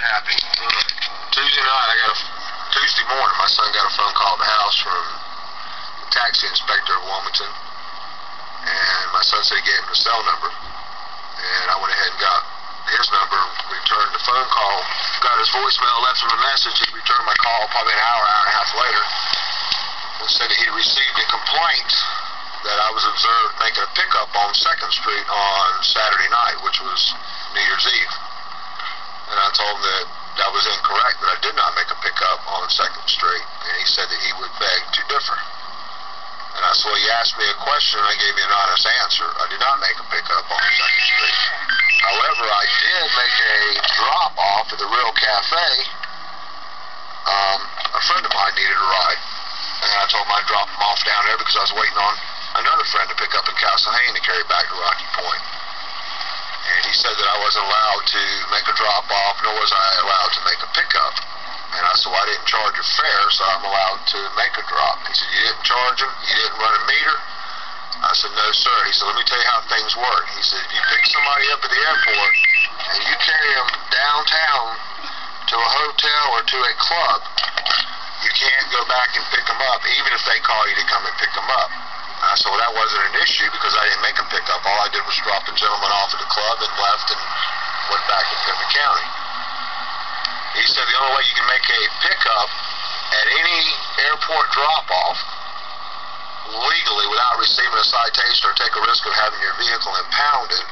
what happened? Tuesday morning, my son got a phone call at the house from the taxi inspector of Wilmington, and my son said he gave him the cell number, and I went ahead and got his number, returned the phone call, got his voicemail, left him a message. He returned my call probably an hour and a half later, and said that he received a complaint that I was observed making a pickup on 2nd Street on Saturday night, which was New Year's Eve. And I told him that that was incorrect, that I did not make a pickup on 2nd Street, and he said that he would beg to differ. And I said, well, you asked me a question, and I gave you an honest answer. I did not make a pickup on 2nd Street. However, I did make a drop-off at the Real Cafe. A friend of mine needed a ride, and I told him I'd drop him off down there because I was waiting on another friend to pick up in Castlehane to carry back to Rocky Point. And he said that I wasn't allowed to make a drop-off, nor was I allowed to make a pickup. And I said, well, I didn't charge a fare, so I'm allowed to make a drop. He said, you didn't charge him? You didn't run a meter? I said, no, sir. He said, let me tell you how things work. He said, if you pick somebody up at the airport and you carry them downtown to a hotel or to a club, you can't go back and pick them up, even if they call you to come and pick them up. I said, well, that wasn't an issue because I didn't make a pickup. All I did was drop the gentleman off at the club and left and went back to Pima County. He said the only way you can make a pickup at any airport drop-off legally without receiving a citation or take a risk of having your vehicle impounded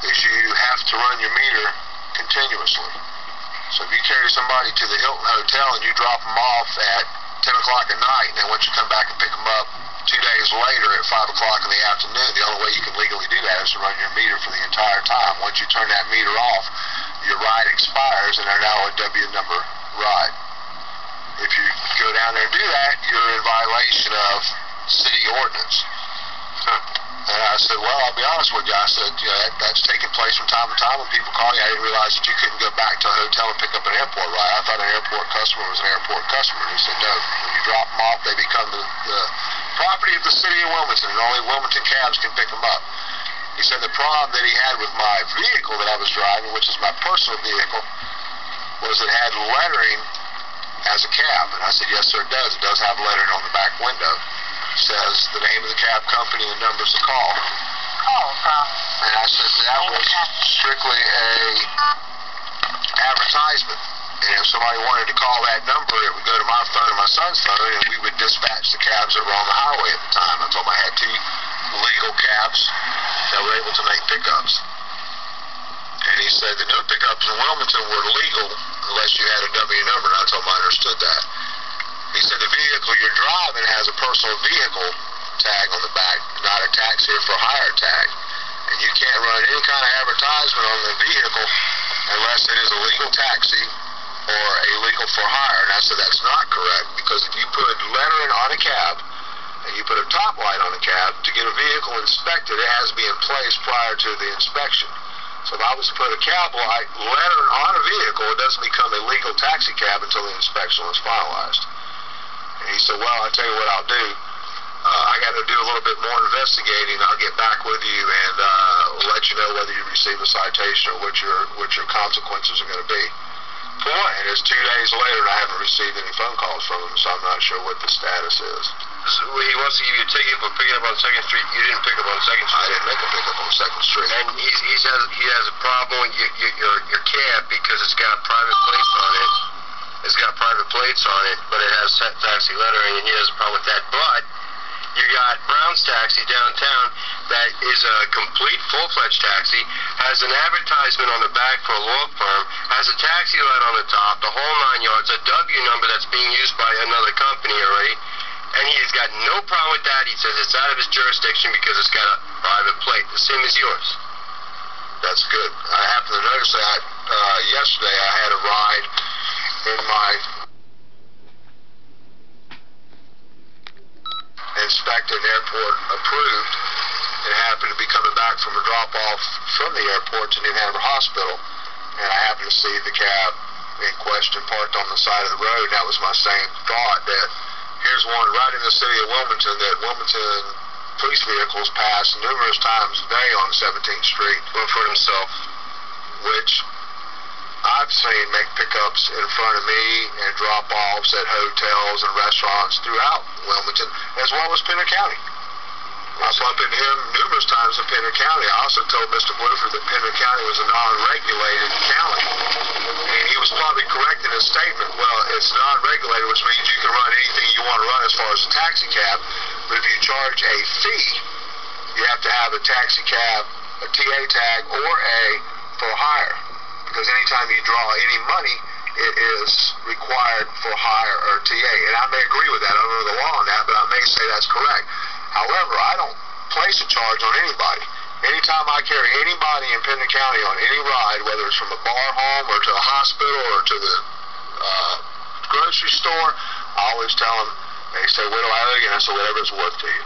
is you have to run your meter continuously. So if you carry somebody to the Hilton Hotel and you drop them off at 10 o'clock at night, and then once you come back and pick them up 2 days later at 5 o'clock in the afternoon, the only way you can legally do that is to run your meter for the entire time. Once you turn that meter off, your ride expires, and they're now a W number ride. If you go down there and do that, you're in violation of city ordinance. And I said, well, I'll be honest with you. I said, you know, that's taking place from time to time when people call you. I didn't realize that you couldn't go back to a hotel and pick up an airport ride. I thought an airport customer was an airport customer. And he said, no. When you drop them off, they become the property of the city of Wilmington, and only Wilmington cabs can pick them up. He said the problem that he had with my vehicle that I was driving, which is my personal vehicle, was it had lettering as a cab. And I said, yes, sir, it does. It does have lettering on the back window. It says the name of the cab company and numbers to call. And I said that was strictly a advertisement. And if somebody wanted to call that number, it would go to my phone or my son's phone, and we would dispatch the cabs that were on the highway at the time. I told him I had 2 legal cabs that were able to make pickups. And he said that no pickups in Wilmington were legal unless you had a W number, and I told him I understood that. He said the vehicle you're driving has a personal vehicle tag on the back, not a taxi or for hire tag. And you can't run any kind of advertisement on the vehicle unless it is a legal taxi or a legal for hire. And I said that's not correct, because if you put lettering on a cab and you put a top light on a cab, to get a vehicle inspected, it has to be in place prior to the inspection. So if I was to put a cab light lettering on a vehicle, it doesn't become a legal taxi cab until the inspection is finalized. And he said, well, I'll tell you what I'll do. I got to do a little bit more investigating. I'll get back with you and let you know whether you receive a citation or what your consequences are going to be. And it's 2 days later, and I haven't received any phone calls from him, so I'm not sure what the status is. So he wants to give you a ticket for picking up on 2nd Street. You didn't pick up on 2nd Street. I didn't make a pickup on 2nd Street. And he has a problem with your cab because it's got private plates on it. It's got private plates on it, but it has taxi lettering, and he has a problem with that. But you got Brown's Taxi downtown that is a complete full-fledged taxi, has an advertisement on the back for a law firm, has a taxi light on the top, the whole 9 yards, a W number that's being used by another company already, and he's got no problem with that. He says it's out of his jurisdiction because it's got a private plate, the same as yours. That's good. I happened to notice that yesterday I had a ride in my inspected airport approved, and happened to be coming back from a drop-off from the airport to New Hanover Hospital, and I happened to see the cab in question parked on the side of the road. And that was my same thought, that here's one right in the city of Wilmington that Wilmington police vehicles pass numerous times a day on 17th Street for himself, which I I've seen make pickups in front of me and drop-offs at hotels and restaurants throughout Wilmington, as well as Pender County. I bumped into him numerous times in Pender County. I also told Mr. Woodford that Pender County was a non-regulated county. And he was probably correct in his statement. Well, it's non-regulated, which means you can run anything you want to run as far as a taxi cab. But if you charge a fee, you have to have a taxi cab, a TA tag, or a for hire. Because anytime you draw any money, it is required for hire or TA. And I may agree with that. I don't know the law on that, but I may say that's correct. However, I don't place a charge on anybody. Anytime I carry anybody in Pender County on any ride, whether it's from a bar home or to a hospital or to the grocery store, I always tell them, they say, what do I owe you? And I say, whatever it's worth to you.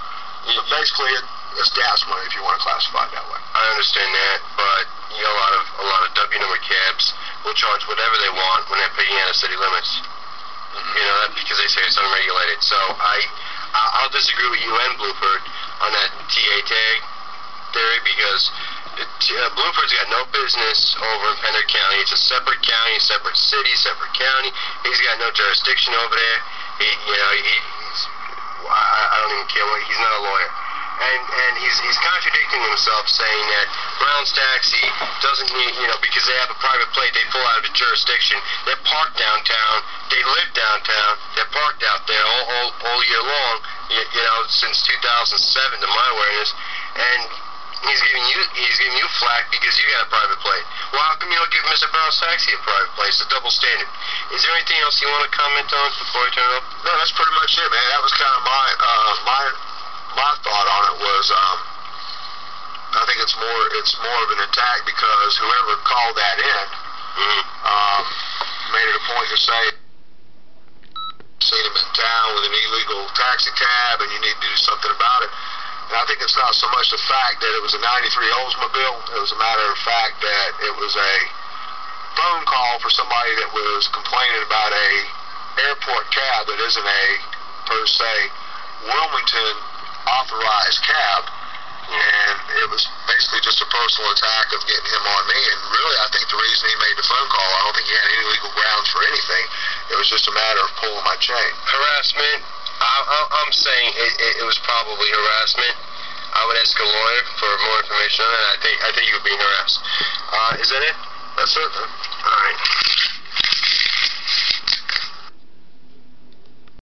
So basically, it's gas money if you want to classify it that way. I understand that, but you know, a lot of W number cabs will charge whatever they want when they're picking out of city limits. You know, that because they say it's unregulated. So I'll disagree with you and Blueford on that TA tag theory, because Blueford's got no business over in Pender County. It's a separate county, separate city, separate county. He's got no jurisdiction over there. I don't even care what. He's not a lawyer. And he's contradicting himself, saying that Brown's Taxi doesn't need, because they have a private plate, they pull out of the jurisdiction. They're parked downtown. They live downtown. They're parked out there all year long, since 2007 to my awareness. And he's giving you flack because you got a private plate. Well, how come you don't give Mr. Brown's Taxi a private plate? It's a double standard. Is there anything else you want to comment on before I turn it over? No, that's pretty much it, man. That was kind of my thought on it was, I think it's more of an attack because whoever called that in made it a point to say, seen him in town with an illegal taxi cab and you need to do something about it. And I think it's not so much the fact that it was a 93 Oldsmobile. It was a matter of fact that it was a phone call for somebody that was complaining about a airport cab that isn't a, per se, Wilmington authorized cab. And it was basically just a personal attack of getting him on me. And really, I think the reason he made the phone call, I don't think he had any legal grounds for anything. It was just a matter of pulling my chain. Harassment. I'm saying it was probably harassment. I would ask a lawyer for more information on that. I think you were being harassed. Is that it? That's it. All right.